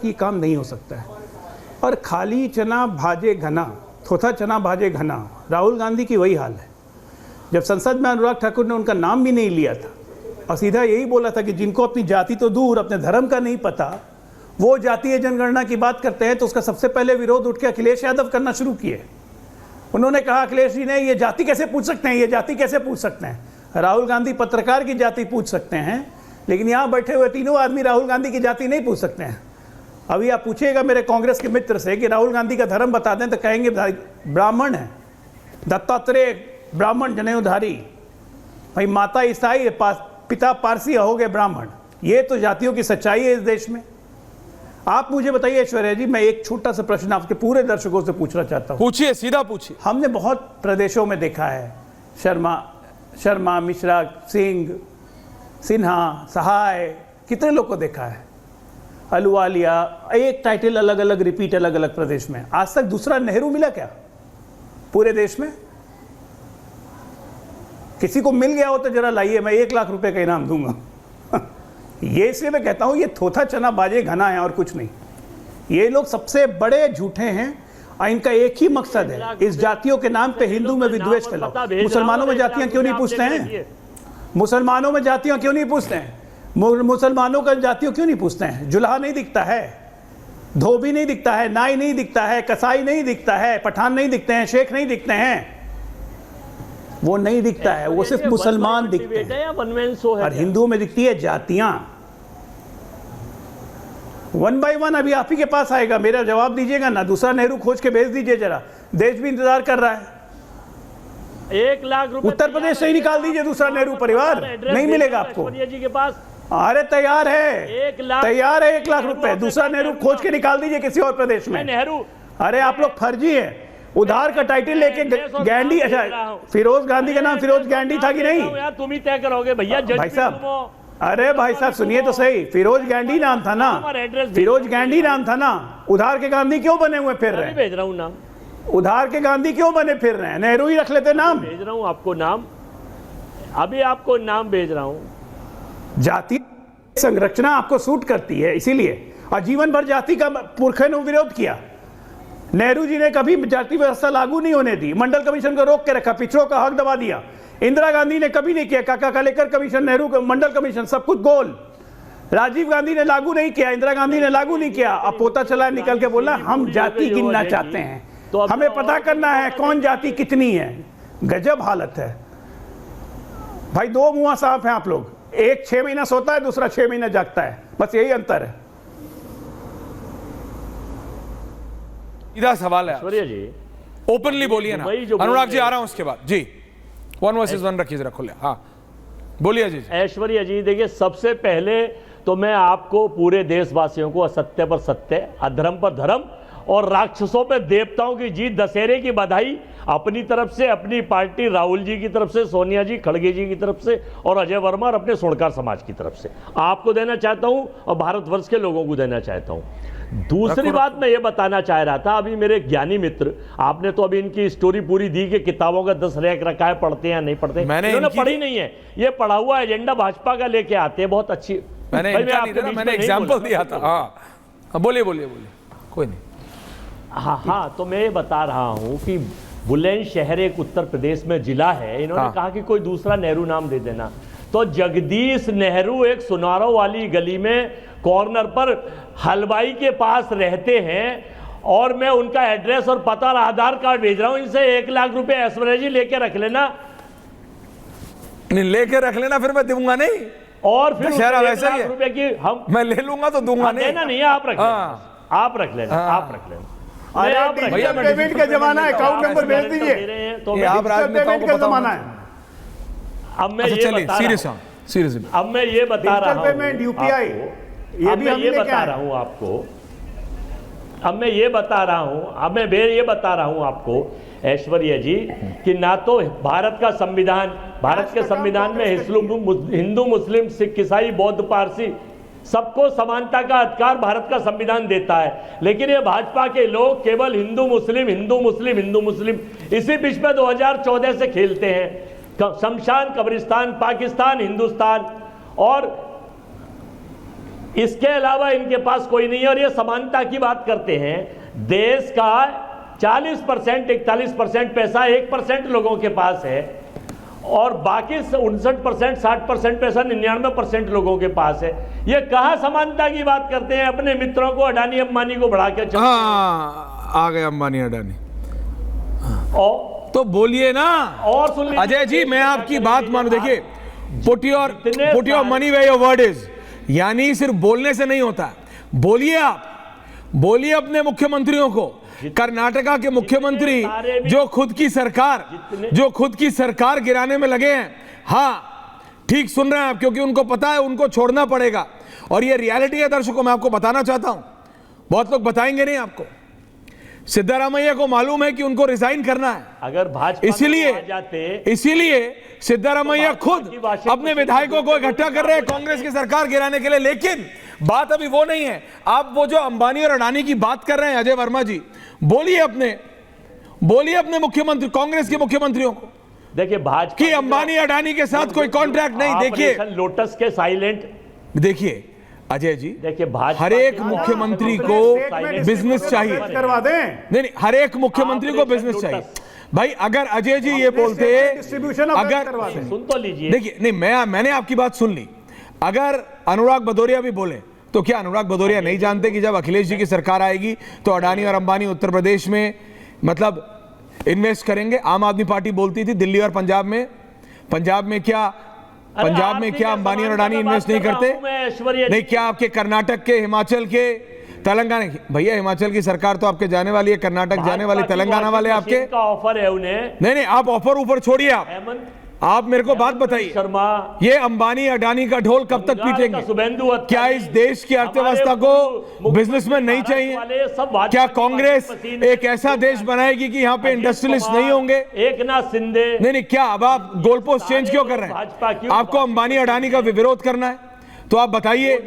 तक ये काम नहीं हो सकता है। और खाली चना भाजे घना, थोथा चना भाजे घना, राहुल गांधी की वही हाल है। जब संसद में अनुराग ठाकुर ने उनका नाम भी नहीं लिया था और सीधा यही बोला था कि जिनको अपनी जाति तो दूर अपने धर्म का नहीं पता वो जातीय जनगणना की बात करते हैं, तो उसका सबसे पहले विरोध उठ के अखिलेश यादव करना शुरू किए। उन्होंने कहा अखिलेश जी ने, ये जाति कैसे पूछ सकते हैं, ये जाति कैसे पूछ सकते हैं। राहुल गांधी पत्रकार की जाति पूछ सकते हैं, लेकिन यहाँ बैठे हुए तीनों आदमी राहुल गांधी की जाति नहीं पूछ सकते हैं। अभी आप पूछिएगा मेरे कांग्रेस के मित्र से कि राहुल गांधी का धर्म बता दें तो कहेंगे ब्राह्मण है, दत्तात्रेय ब्राह्मण जनेऊधारी, भाई माता ईसाई, पिता पारसी, हो गए ब्राह्मण। ये तो जातियों की सच्चाई है इस देश में। आप मुझे बताइए ऐश्वर्या जी, मैं एक छोटा सा प्रश्न आपके पूरे दर्शकों से पूछना चाहता हूँ। पूछिए, सीधा पूछिए। हमने बहुत प्रदेशों में देखा है, शर्मा, मिश्रा, सिंह, सिन्हा, सहाय, कितने लोग को देखा है, अहलुवालिया, एक टाइटल अलग अलग रिपीट अलग अलग प्रदेश में। आज तक दूसरा नेहरू मिला क्या पूरे देश में? किसी को मिल गया हो तो जरा लाइए, मैं 1 लाख रुपए का इनाम दूंगा। ये इसलिए मैं कहता हूं ये थोथा चना बाजे घना है और कुछ नहीं। ये लोग सबसे बड़े झूठे हैं और इनका एक ही मकसद है, इस जातियों के नाम पे हिंदू में विद्वेष फैलाओ। मुसलमानों में जातियां क्यों नहीं पूछते हैं? मुसलमानों में जातियां क्यों नहीं पूछते हैं? मुसलमानों का जातियों क्यों नहीं पूछते हैं? जुल्हा नहीं दिखता है, धोबी नहीं दिखता है, नाई नहीं दिखता है, कसाई नहीं दिखता है, पठान नहीं दिखते हैं, शेख नहीं दिखते हैं, वो नहीं दिखता है, वो सिर्फ मुसलमान दिखते हैं। और हिंदुओं में दिखती है जातियां। 1 by 1 अभी आप ही के पास आएगा, मेरा जवाब दीजिएगा ना। दूसरा नेहरू खोज के भेज दीजिए जरा, देश भी इंतजार कर रहा है। 1 लाख रुपए उत्तर प्रदेश से ही निकाल दीजिए दूसरा नेहरू परिवार, नहीं मिलेगा आपको। जी के पास अरे तैयार है, 1 लाख, तैयार है 1 लाख रुपए। दूसरा नेहरू खोज के निकाल दीजिए किसी और प्रदेश में। नेहरू, अरे आप लोग फर्जी है, उधार का टाइटल लेके गैंडी, अच्छा फिरोज गांधी का नाम फिरोज गैंडी था कि नहीं? यार तुम ही तय करोगे भैया। भाई साहब, अरे भाई साहब सुनिए तो सही, फिरोज गैंडी नाम था ना, फिरोज गैंडी नाम था ना। उधार के गांधी क्यों बने हुए फिर रहे हैं? भेज रहा हूँ नाम, उधार के गांधी क्यों बने फिर रहे हैं? नेहरू ही रख लेते नाम। भेज रहा हूँ आपको नाम, अभी आपको नाम भेज रहा हूँ। जाति संरचना आपको सूट करती है इसीलिए, और जीवन भर जाति का पुरखे ने विरोध किया। नेहरू जी ने कभी जाति व्यवस्था लागू नहीं होने दी, मंडल कमीशन को रोक के रखा, पिछड़ों का हक दबा दिया। इंदिरा गांधी ने कभी नहीं किया, काका कालेकर कमीशन, नेहरू मंडल कमीशन, सब कुछ गोल। राजीव गांधी ने लागू नहीं किया, इंदिरा गांधी ने लागू नहीं किया। अब पोता चला निकल के बोला हम जाति गिनना चाहते हैं, तो हमें पता करना है कौन जाति कितनी है। गजब हालत है भाई। 2 मुंह सांप हैं आप लोग, एक 6 महीना सोता है, दूसरा 6 महीना जागता है, बस यही अंतर है। सीधा सवाल है ऐश्वर्या जी, ओपनली बोलिए ना। अनुराग जी आ रहा हूं उसके बाद जी। 1 versus 1 रखिए जरा खुले। हाँ बोलिए जी। ऐश्वर्या जी देखिए, सबसे पहले तो मैं आपको पूरे देशवासियों को असत्य पर सत्य, अधर्म पर धर्म और राक्षसों पर देवताओं की जीत दशहरे की बधाई अपनी तरफ से, अपनी पार्टी राहुल जी की तरफ से, सोनिया जी, खड़गे जी की तरफ से और अजय वर्मा और अपने सोनकार समाज की तरफ से आपको देना चाहता हूं और भारतवर्ष के लोगों को देना चाहता हूं। दूसरी बात मैं ये बताना चाह रहा था, अभी मेरे ज्ञानी मित्र, आपने तो अभी इनकी स्टोरी पूरी दी कि किताबों का 10 रैक रखा है, पढ़ते हैं नहीं पढ़ते, इन्होंने पढ़ी नहीं है। ये पढ़ा हुआ एजेंडा भाजपा का लेके आते हैं, बहुत अच्छी। मैंने एग्जाम्पल दिया था। हाँ बोलिए बोलिए बोलिए, कोई नहीं। हाँ, तो मैं ये बता रहा हूँ कि बुलंदशहर एक उत्तर प्रदेश में जिला है, इन्होंने कहा कि कोई दूसरा नेहरू नाम दे देना, तो जगदीश नेहरू एक सुनारों वाली गली में कॉर्नर पर हलवाई के पास रहते हैं और मैं उनका एड्रेस और पता और आधार कार्ड भेज रहा हूं इनसे। 1 लाख रुपए ऐश्वर्या जी लेके रख लेना। नहीं लेके रख लेना, फिर मैं दूंगा नहीं। और फिर वैसे ही रुपए की हम मैं ले लूंगा तो दूंगा नहीं। देना नहीं, आप रख लेना, आप रख लेना, आप रख लेना। पेमेंट का जमाना है, अकाउंट नंबर भेज दीजिए, तो आप पेमेंट का जमाना है। अब मैं ये बता रहा हूं, पेमेंट यूपीआई, अब मैं ये बता रहा हूं आपको, अब मैं ये बता रहा हूं आपको ऐश्वर्या जी कि ना तो भारत का संविधान, भारत के संविधान में हिंदू मुस्लिम सिख ईसाई बौद्ध पारसी सबको समानता का अधिकार भारत का संविधान देता है, लेकिन ये भाजपा के लोग केवल हिंदू मुस्लिम हिंदू मुस्लिम हिंदू मुस्लिम इसी बीच में 2014 से खेलते हैं। शमशान, कब्रिस्तान, पाकिस्तान, हिंदुस्तान और इसके अलावा इनके पास कोई नहीं है। और ये समानता की बात करते हैं, देश का 40% 41% पैसा 1% लोगों के पास है और बाकी 59% 60% पैसा 99% लोगों के पास है। ये कहाँ समानता की बात करते हैं? अपने मित्रों को अडानी अंबानी को बढ़ा के हाँ, आ गए अंबानी अडानी। और तो बोलिए ना। और सुन लीजिए अजय जी, मैं आपकी बात मानू। देखिए, पुट जितने your money where your word is, यानी सिर्फ बोलने से नहीं होता। बोलिए, आप बोलिए अपने मुख्यमंत्रियों को। कर्नाटका के मुख्यमंत्री जो खुद की सरकार गिराने में लगे हैं, हाँ ठीक सुन रहे हैं आप, क्योंकि उनको पता है उनको छोड़ना पड़ेगा। और ये रियलिटी है दर्शकों, मैं आपको बताना चाहता हूं, बहुत लोग बताएंगे नहीं आपको। सिद्धारामैया को मालूम है कि उनको रिजाइन करना है, अगर भाजपा इसीलिए सिद्धारामैया खुद अपने विधायकों को इकट्ठा कर रहे हैं कांग्रेस की सरकार गिराने के लिए। लेकिन बात अभी वो नहीं है। आप वो जो अंबानी और अडानी की बात कर रहे हैं अजय वर्मा जी, बोलिए अपने मुख्यमंत्री, कांग्रेस के मुख्यमंत्रियों को। देखिए, भाजपा कि अंबानी अडानी के साथ कोई कॉन्ट्रैक्ट नहीं। देखिए, लोटस के साइलेंट, देखिए अजय जी, देखिए हर एक मुख्यमंत्री को बिजनेस चाहिए। करवा दें। नहीं, हर एक मुख्यमंत्री को बिजनेस चाहिए भाई। अगर अजय जी ये बोलते, अगर सुन तो लीजिए, देखिए, नहीं, मैंने आपकी बात सुन ली। अगर अनुराग भदौरिया भी बोले, तो क्या अनुराग भदौरिया नहीं जानते कि जब अखिलेश जी की सरकार आएगी तो अडानी और अंबानी उत्तर प्रदेश में मतलब इन्वेस्ट करेंगे? आम आदमी पार्टी बोलती थी दिल्ली और पंजाब में क्या अंबानी और अडानी इन्वेस्ट नहीं करते? नहीं, क्या आपके कर्नाटक के, हिमाचल के, तेलंगाना की, भैया हिमाचल की सरकार तो आपके जाने वाली है, कर्नाटक जाने वाले, तेलंगाना वाले आपके का ऑफर है उन्हें। नहीं, आप ऑफर ऊपर छोड़िए। आप मेरे को बात बताइए, शर्मा, ये अंबानी अडानी का ढोल कब तक पीटेंगे? क्या इस देश की अर्थव्यवस्था को बिजनेसमैन नहीं चाहिए? क्या कांग्रेस एक ऐसा देश बनाएगी कि यहाँ पे इंडस्ट्रियलिस्ट नहीं होंगे? एकनाथ शिंदे, नहीं, क्या अब आप गोल पोस्ट चेंज क्यों कर रहे हैं? आपको अंबानी अडानी का विरोध करना है तो आप बताइए,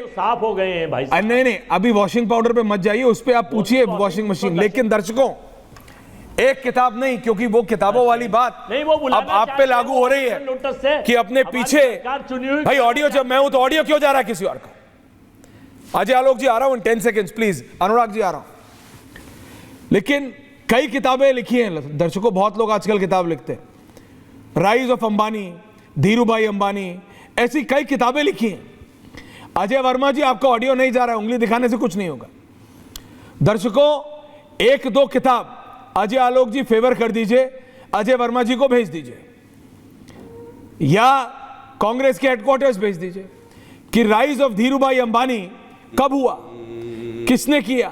साफ हो गए हैं भाई। नहीं, अभी वॉशिंग पाउडर पे मत जाइए, उस पे आप पूछिए वॉशिंग मशीन। लेकिन दर्शकों, एक किताब नहीं, क्योंकि वो किताबों वाली बात नहीं, वो अब आप पे लागू हो रही है कि अपने पीछे भाई ऑडियो, जब मैं हूं तो ऑडियो क्यों जा रहा है किसी और का? अजय आलोक जी, आ रहा हूं 10 सेकेंड्स प्लीज। अनुराग जी, आ रहा हूं। लेकिन कई किताबें लिखी हैं दर्शकों, बहुत लोग आजकल किताब लिखते हैं। राइज ऑफ अंबानी, धीरू भाई अंबानी, ऐसी कई किताबें लिखी हैं। अजय वर्मा जी, आपका ऑडियो नहीं जा रहा है, उंगली दिखाने से कुछ नहीं होगा। दर्शकों, 1-2 किताब अजय आलोक जी फेवर कर दीजिए, अजय वर्मा जी को भेज दीजिए या कांग्रेस के हेडक्वार्टर्स भेज दीजिए कि राइज ऑफ धीरूभाई अंबानी कब हुआ, किसने किया,